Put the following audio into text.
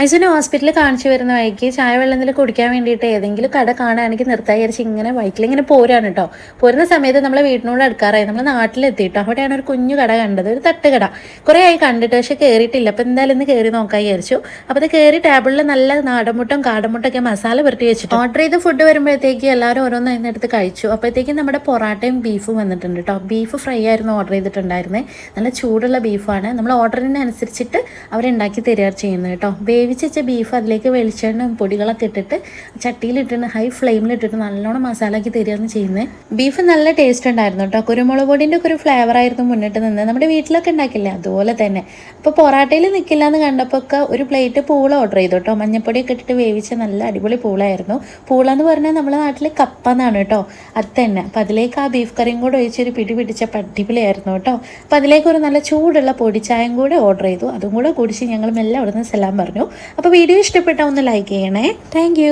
ഐസുവിനെ ഹോസ്പിറ്റലിൽ കാണിച്ചു വരുന്ന വഴിക്ക് ചായ വെള്ളത്തിൽ കുടിക്കാൻ വേണ്ടിയിട്ട് ഏതെങ്കിലും കട കാണുകയാണെങ്കിൽ നിർത്താൻ വിചാരിച്ച് ഇങ്ങനെ ബൈക്കിൽ ഇങ്ങനെ പോരാണ് കേട്ടോ. പോരുന്ന സമയത്ത് നമ്മളെ വീട്ടിനോട് അടുക്കാറായി, നമ്മൾ നാട്ടിലെത്തിയിട്ടോ. അവിടെയാണ് ഒരു കുഞ്ഞു കട കണ്ടത്, ഒരു തട്ടുകട. കുറേ ആയി കണ്ടിട്ട്, പക്ഷെ കയറിയിട്ടില്ല. അപ്പോൾ എന്തായാലും ഇന്ന് കയറി നോക്കാൻ വിചാരിച്ചു. അപ്പോൾ അത് കയറി ടേബിളിൽ നല്ല നാടൻമുട്ടും കാടമുട്ടൊക്കെ മസാല പുരട്ടി വെച്ചിട്ട് ഓർഡർ ചെയ്ത് ഫുഡ് വരുമ്പോഴത്തേക്ക് എല്ലാവരും ഓരോന്ന് അതിനെടുത്ത് കഴിച്ചു. അപ്പോഴത്തേക്കും നമ്മുടെ പൊറാട്ടയും ബീഫും വന്നിട്ടുണ്ട് കേട്ടോ. ബീഫ് ഫ്രൈ ആയിരുന്നു ഓർഡർ ചെയ്തിട്ടുണ്ടായിരുന്നത്. നല്ല ചൂടുള്ള ബീഫാണ്. നമ്മൾ ഓർഡറിനനുസരിച്ചിട്ട് അവരുണ്ടാക്കി തരിക ചെയ്യുന്നത് കേട്ടോ. വേവിച്ച് വെച്ച ബീഫ് അതിലേക്ക് വെളിച്ചെണ്ണ പൊടികളൊക്കെ ഇട്ടിട്ട് ചട്ടിയിലിട്ടിട്ട് ഹൈ ഫ്ലെയിമിലിട്ടിട്ട് നല്ലോണം മസാലയാക്കി തരികയാണ് ചെയ്യുന്നത്. ബീഫ് നല്ല ടേസ്റ്റ് ഉണ്ടായിരുന്നു കേട്ടോ. കുരുമുളക് പൊടിൻ്റെ ഒക്കെ ഒരു ഫ്ലേവർ ആയിരുന്നു മുന്നിട്ട് നിന്ന്. നമ്മുടെ വീട്ടിലൊക്കെ ഉണ്ടാക്കില്ലേ അതുപോലെ തന്നെ. അപ്പോൾ പൊറാട്ടയിൽ നിൽക്കില്ല എന്ന് കണ്ടപ്പോൾ ഒക്കെ ഒരു പ്ലേറ്റ് പൂള ഓർഡർ ചെയ്തു കേട്ടോ. മഞ്ഞപ്പൊടിയൊക്കെ ഇട്ടിട്ട് വേവിച്ച നല്ല അടിപൊളി പൂളായിരുന്നു. പൂള എന്ന് പറഞ്ഞാൽ നമ്മുടെ നാട്ടിൽ കപ്പ എന്നാണ് കേട്ടോ. അത് തന്നെ. അപ്പോൾ അതിലേക്ക് ആ ബീഫ് കറിയും കൂടെ ഒഴിച്ചൊരു പിടി പിടിച്ചപ്പോൾ അടിപൊളിയായിരുന്നു കേട്ടോ. അപ്പോൾ അതിലേക്ക് ഒരു നല്ല ചൂടുള്ള പൊടിച്ചായം കൂടെ ഓർഡർ ചെയ്തു. അതും കൂടെ കുടിച്ച് ഞങ്ങൾ മെല്ലെ അവിടെ നിന്ന് സെല്ലാം പറഞ്ഞു. അപ്പോൾ വീഡിയോ ഇഷ്ടപ്പെട്ടാൽ ഒന്ന് ലൈക്ക് ചെയ്യണേ. താങ്ക്